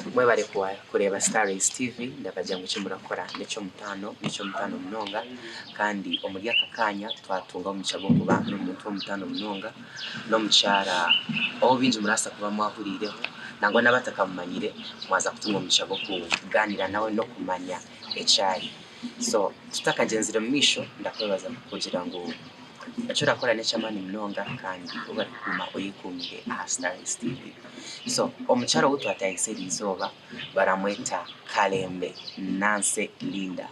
mwebale kureba Stars TV ndabajya ngo murakora nicyo mutano munonga kandi omuri aka kanya twatunga mu cyago ku bantu n'umuntu w'umutano munonga no mucyara aho binje murasa kuba mwahurireho nangwa n'abatakamanyire mwaza kutunga mu cyago kuganira nawe no kumanya ecyayi so tutakagenzira mu misho ndakwebaza kugira ngo achora kola nechamani mnonga kandi ubari kuma oyikumire Stars TV so omucharo utu atayiseri izoba baramweta Kalembe Nancy Linda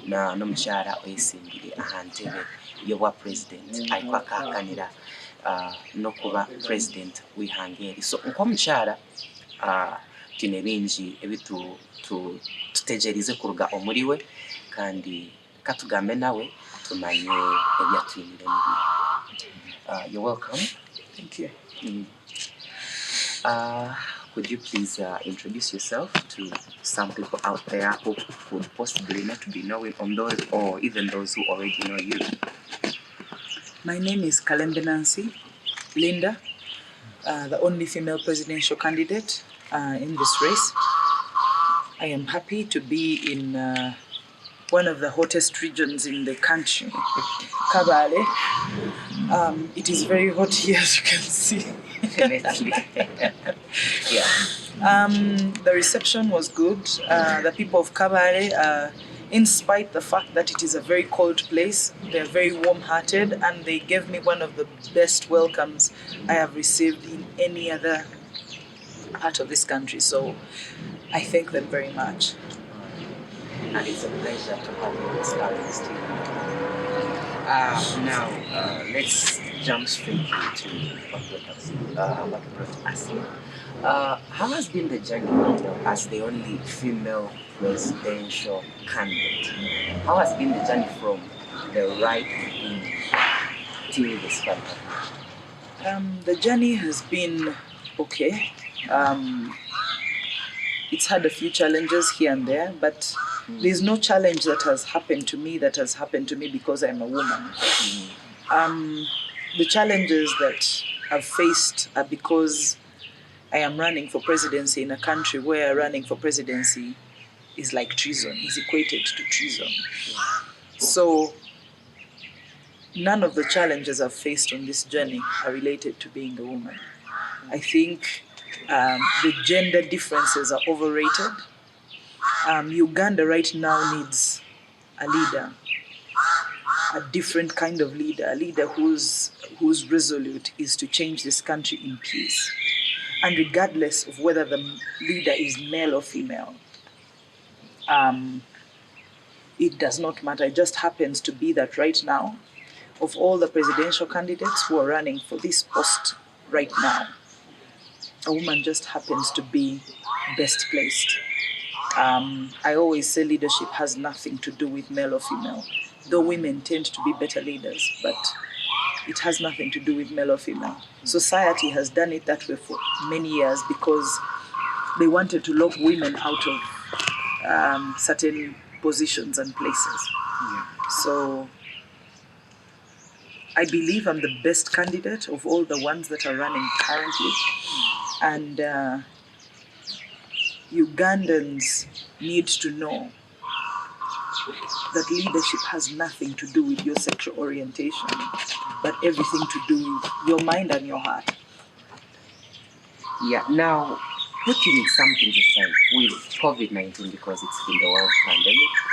na nomuchara oyisimbire ahantebe yobwa president aikwa kakanira no kuba president wihangeri so uko muchara tine binji ebitu tutegerize kuruga omuriwe kandi katugambe nawe tumanye ebyatwinire nibi. You're welcome. Thank you. Could you please introduce yourself to some people out there who could possibly not be knowing on those or even those who already know you? My name is Kalembe Nancy Linda, the only female presidential candidate in this race. I am happy to be in one of the hottest regions in the country, Kabale. It is very hot here, as you can see. Definitely. Yeah. The reception was good. The people of Kabale, in spite the fact that it is a very cold place, they're very warm-hearted, and they gave me one of the best welcomes I have received in any other part of this country. So I thank them very much. And it's a pleasure to have you on Stars TV. Now, let's jump straight into what brought us here. How has been the journey as the only female presidential candidate? How has been the journey from the right wing till this point? The journey has been okay. It's had a few challenges here and there, but there's no challenge that has happened to me because I'm a woman. The challenges that I've faced are because I am running for presidency in a country where running for presidency is like treason, is equated to treason. So none of the challenges I've faced on this journey are related to being a woman. I think the gender differences are overrated. Uganda right now needs a leader, a different kind of leader, a leader whose resolute is to change this country in peace. And regardless of whether the leader is male or female, it does not matter. It just happens to be that right now, of all the presidential candidates who are running for this post right now, a woman just happens to be best placed. I always say leadership has nothing to do with male or female, though women tend to be better leaders, but it has nothing to do with male or female. Society has done it that way for many years because they wanted to lock women out of certain positions and places. So I believe I'm the best candidate of all the ones that are running currently. And Ugandans need to know that leadership has nothing to do with your sexual orientation, but everything to do with your mind and your heart. Yeah, now putting something aside with COVID-19, because it's been the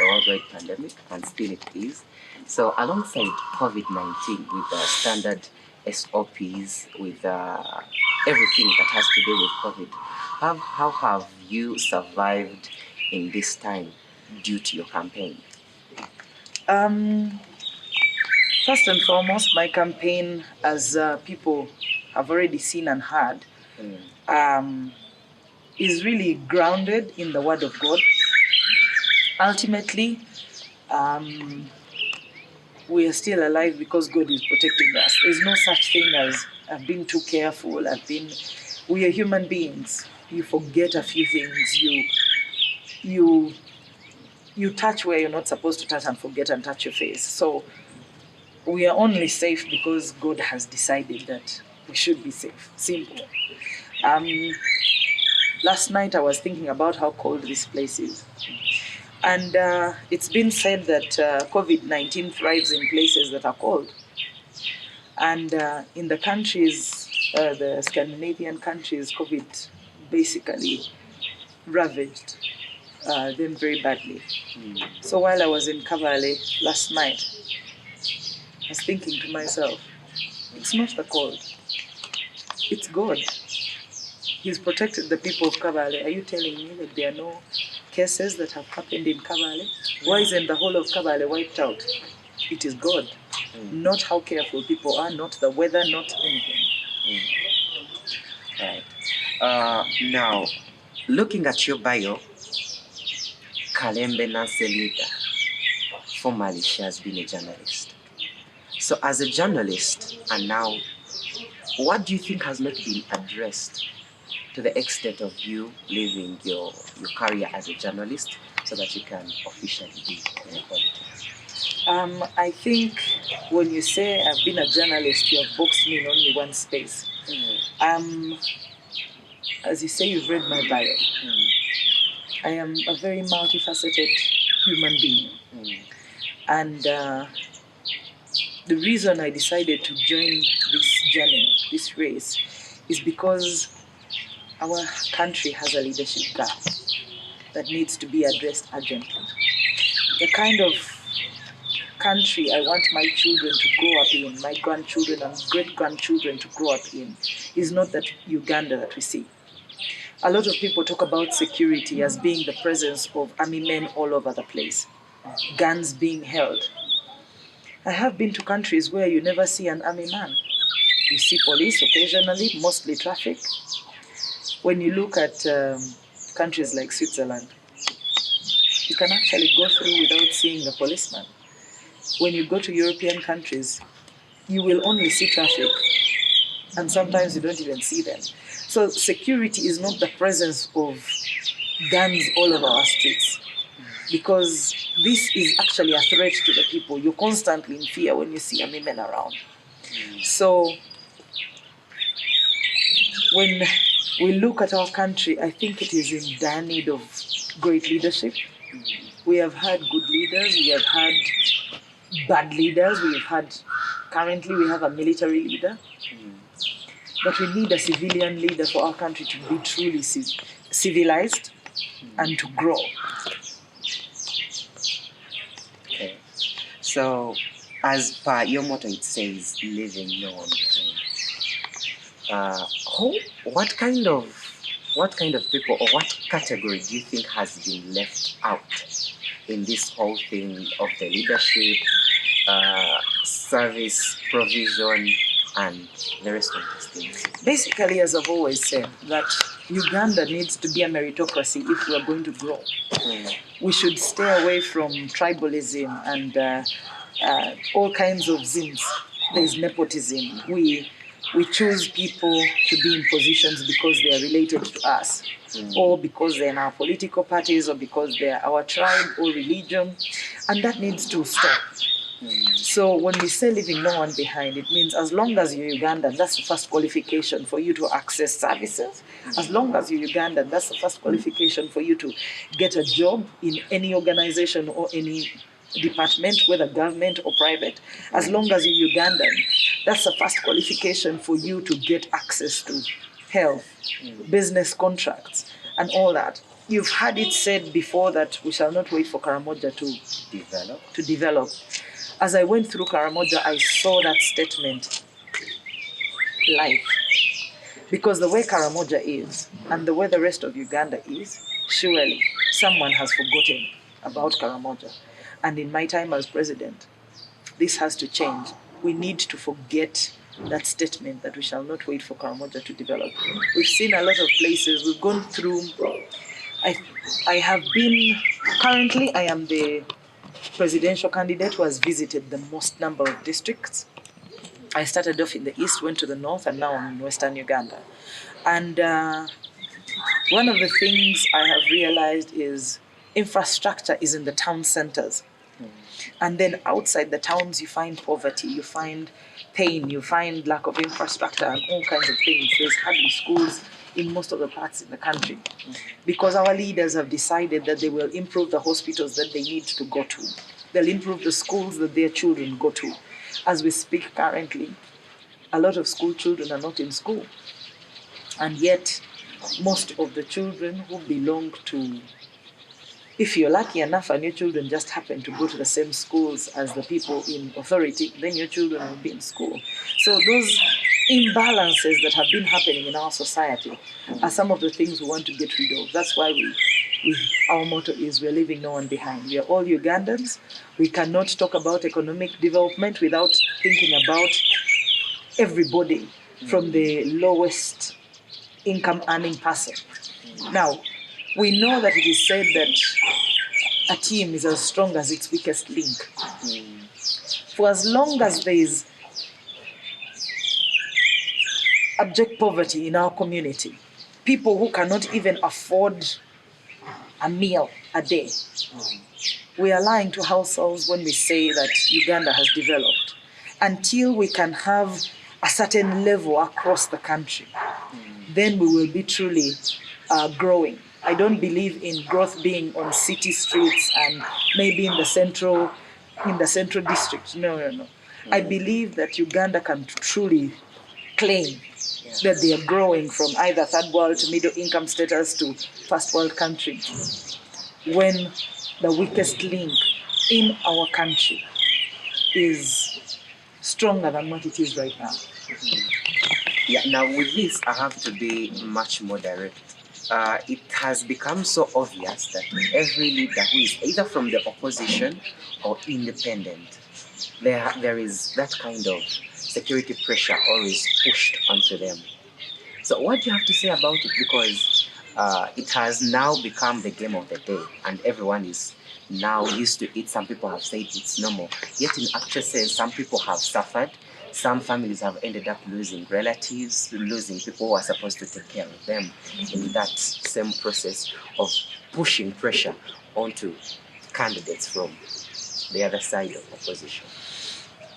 worldwide pandemic, and still it is. So alongside COVID-19, with the standard SOPs, with everything that has to do with COVID, how have you survived in this time due to your campaign? First and foremost, my campaign, as people have already seen and heard, is really grounded in the Word of God. Ultimately, we are still alive because God is protecting us. There's no such thing as I've been too careful. We are human beings. You forget a few things. You touch where you're not supposed to touch and forget and touch your face. So we are only safe because God has decided that we should be safe. Simple. Last night I was thinking about how cold this place is. And it's been said that COVID-19 thrives in places that are cold. And in the countries, the Scandinavian countries, COVID basically ravaged them very badly. So while I was in Kabale last night, I was thinking to myself, it's not the cold, it's God. He's protected the people of Kabale. Are you telling me that there are no cases that have happened in Kabale? Why isn't the whole of Kabale wiped out? It is God, not how careful people are, not the weather, not anything. Right. Now, looking at your bio, Kalembe Nanselita, formerly she has been a journalist. So as a journalist, and now, what do you think has not been addressed to the extent of you leaving your career as a journalist so that you can officially be in politics? I think when you say I've been a journalist, you have boxed me in only one space. As you say, you've read my bio. I am a very multifaceted human being. And the reason I decided to join this journey, this race, is because our country has a leadership gap that needs to be addressed urgently. The kind of country I want my children to grow up in, my grandchildren and great-grandchildren to grow up in, is not that Uganda that we see. A lot of people talk about security as being the presence of army men all over the place, guns being held. I have been to countries where you never see an army man. You see police occasionally, mostly traffic. When you look at countries like Switzerland, you can actually go through without seeing a policeman. When you go to European countries, you will only see traffic, and sometimes you don't even see them. So security is not the presence of guns all over our streets, because this is actually a threat to the people. You're constantly in fear when you see army men around. So when we look at our country, I think it is in dire need of great leadership. We have had good leaders, we have had bad leaders, currently we have a military leader. But we need a civilian leader for our country to be truly civilized and to grow. Okay. So, as per your motto, it says, leaving no one behind. What kind of people, or what category do you think has been left out in this whole thing of the leadership, service provision, and the rest of these things? Basically, as I've always said, that Uganda needs to be a meritocracy if we are going to grow. We should stay away from tribalism and all kinds of zins. There's nepotism. We choose people to be in positions because they are related to us, or because they're in our political parties, or because they're our tribe or religion, and that needs to stop. So when we say leaving no one behind, it means as long as you're Ugandan, that's the first qualification for you to access services. As long as you're Ugandan, that's the first qualification for you to get a job in any organization or any department, whether government or private. As long as you're Ugandan, that's the first qualification for you to get access to health, business contracts, and all that. You've had it said before that we shall not wait for Karamoja to develop. As I went through Karamoja, I saw that statement live. Because the way Karamoja is, and the way the rest of Uganda is, surely someone has forgotten about Karamoja. And in my time as president, this has to change. We need to forget that statement that we shall not wait for Karamoja to develop. We've seen a lot of places, we've gone through. I have been, currently I am the presidential candidate who has visited the most number of districts. I started off in the east, went to the north, and now I'm in western Uganda. And one of the things I have realized is infrastructure is in the town centers. And then outside the towns, you find poverty, you find pain. You find lack of infrastructure and all kinds of things. There's hardly schools in most of the parts in the country because our leaders have decided that they will improve the hospitals that they need to go to. They'll improve the schools that their children go to. As we speak currently, a lot of school children are not in school. And yet, most of the children who belong to, if you're lucky enough and your children just happen to go to the same schools as the people in authority, then your children will be in school. So those imbalances that have been happening in our society are some of the things we want to get rid of. That's why our motto is we're leaving no one behind. We are all Ugandans. We cannot talk about economic development without thinking about everybody from the lowest income earning person. Now, we know that it is said that a team is as strong as its weakest link. For as long as there is abject poverty in our community, people who cannot even afford a meal a day, we are lying to ourselves when we say that Uganda has developed. Until we can have a certain level across the country, then we will be truly growing. I don't believe in growth being on city streets and maybe in the central district. No. I believe that Uganda can truly claim that they are growing from either third world to middle income status to first world country when the weakest link in our country is stronger than what it is right now. Yeah, now with this, I have to be much more direct. It has become so obvious that every leader who is either from the opposition or independent, there is that kind of security pressure always pushed onto them. So what do you have to say about it? Because it has now become the game of the day and everyone is now used to it. Some people have said it's normal. Yet in actual sense, some people have suffered. Some families have ended up losing relatives, losing people who are supposed to take care of them in that same process of pushing pressure onto candidates from the other side of opposition.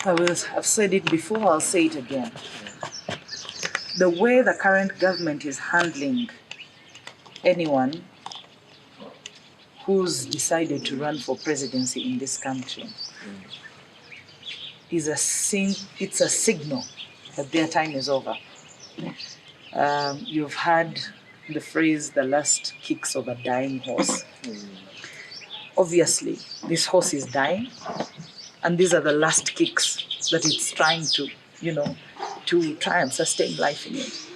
I've said it before, I'll say it again. The way the current government is handling anyone who's decided to run for presidency in this country is it's a signal that their time is over. You've heard the phrase, the last kicks of a dying horse. Obviously, this horse is dying, and these are the last kicks that it's trying to, to try and sustain life in it.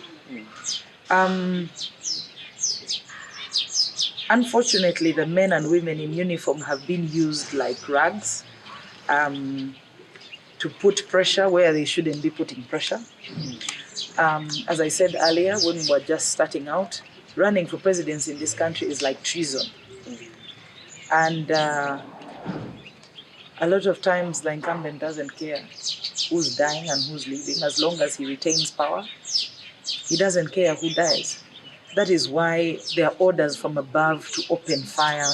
Unfortunately, the men and women in uniform have been used like rags to put pressure where they shouldn't be putting pressure. As I said earlier, when we were just starting out, running for presidency in this country is like treason. And a lot of times the incumbent doesn't care who's dying and who's leaving. As long as he retains power, he doesn't care who dies. That is why there are orders from above to open fire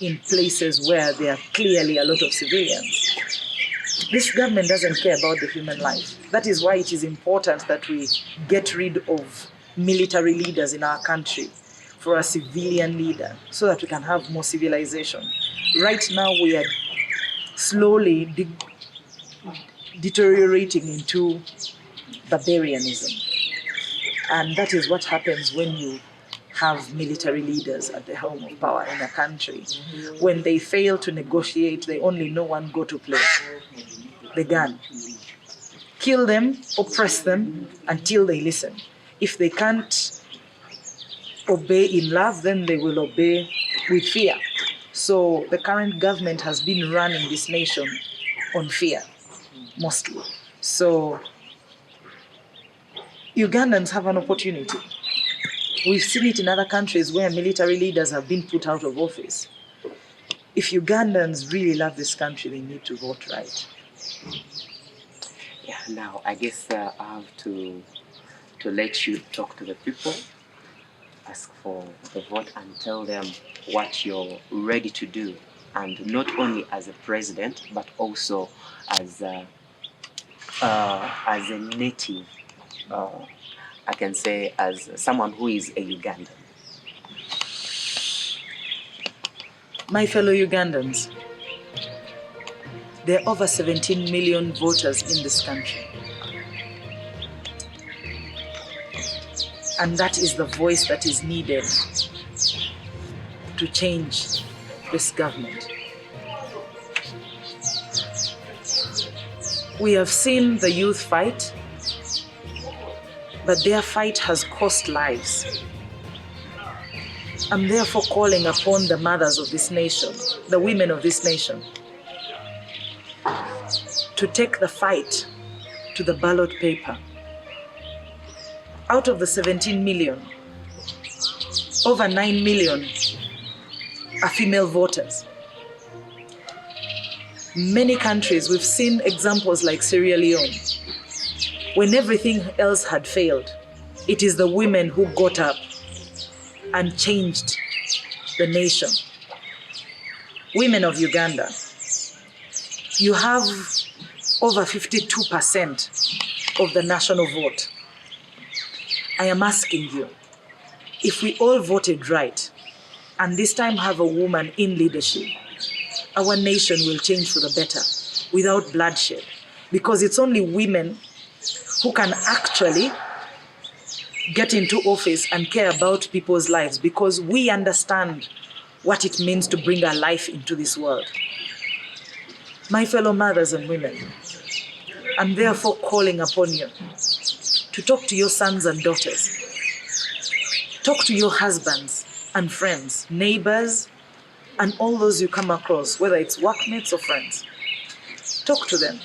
in places where there are clearly a lot of civilians. This government doesn't care about the human life. That is why it is important that we get rid of military leaders in our country for a civilian leader so that we can have more civilization. Right now we are slowly deteriorating into barbarianism. And that is what happens when you have military leaders at the helm of power in a country. When they fail to negotiate, they only know one go-to place: the gun. Kill them, oppress them until they listen. If they can't obey in love, then they will obey with fear. So the current government has been running this nation on fear, mostly. So Ugandans have an opportunity. We've seen it in other countries where military leaders have been put out of office. If Ugandans really love this country, they need to vote right. Yeah, now I guess I have to let you talk to the people, ask for the vote and tell them what you're ready to do. And not only as a president, but also as as a native, I can say as someone who is a Ugandan? My fellow Ugandans, there are over 17 million voters in this country. And that is the voice that is needed to change this government. We have seen the youth fight, but their fight has cost lives. I'm therefore calling upon the mothers of this nation, the women of this nation, to take the fight to the ballot paper. Out of the 17 million, over 9 million are female voters. Many countries, we've seen examples like Sierra Leone. When everything else had failed, it is the women who got up and changed the nation. Women of Uganda, you have over 52% of the national vote. I am asking you, if we all voted right, and this time have a woman in leadership, our nation will change for the better without bloodshed. Because it's only women who can actually get into office and care about people's lives, because we understand what it means to bring our life into this world. My fellow mothers and women, I'm therefore calling upon you to talk to your sons and daughters. Talk to your husbands and friends, neighbors, and all those you come across, whether it's workmates or friends. Talk to them.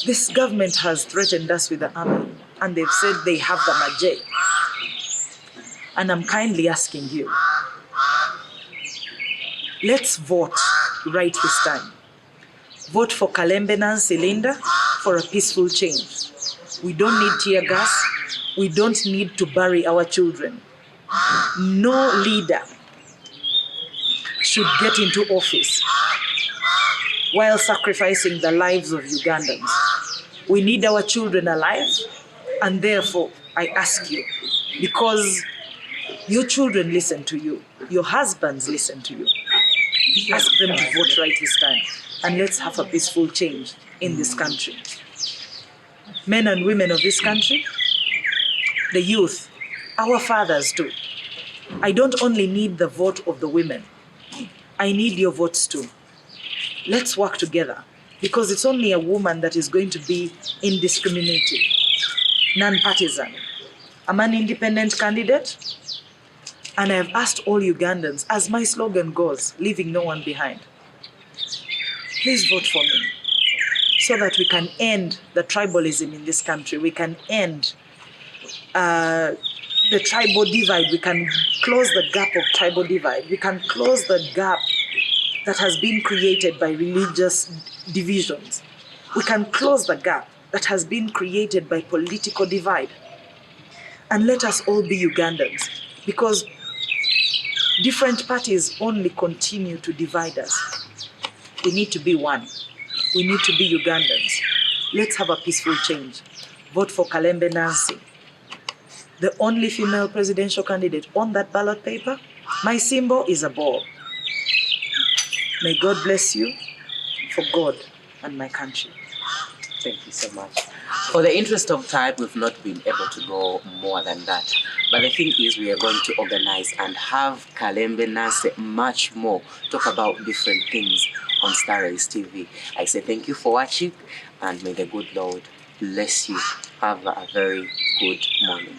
This government has threatened us with the army, and they've said they have the Majay. And I'm kindly asking you, let's vote right this time. Vote for Kalembe Nancy Linda for a peaceful change. We don't need tear gas. We don't need to bury our children. No leader should get into office while sacrificing the lives of Ugandans. We need our children alive, and therefore I ask you, because your children listen to you, your husbands listen to you, ask them to vote right this time, and let's have a peaceful change in this country. Men and women of this country, the youth, our fathers too. I don't only need the vote of the women, I need your votes too. Let's work together, because it's only a woman that is going to be indiscriminating, non-partisan. I'm an independent candidate, and I have asked all Ugandans, as my slogan goes, leaving no one behind. Please vote for me, so that we can end the tribalism in this country. We can end the tribal divide. We can close the gap of tribal divide. We can close the gap that has been created by religious divisions. We can close the gap that has been created by political divide. And let us all be Ugandans, because different parties only continue to divide us. We need to be one. We need to be Ugandans. Let's have a peaceful change. Vote for Kalembe Nancy, the only female presidential candidate on that ballot paper. My symbol is a ball. May God bless you, for God and my country. Thank you so much. For the interest of time, we've not been able to go more than that. But the thing is, we are going to organize and have Kalembe Nancy much more talk about different things on Star Rays TV. I say thank you for watching, and may the good Lord bless you. Have a very good morning.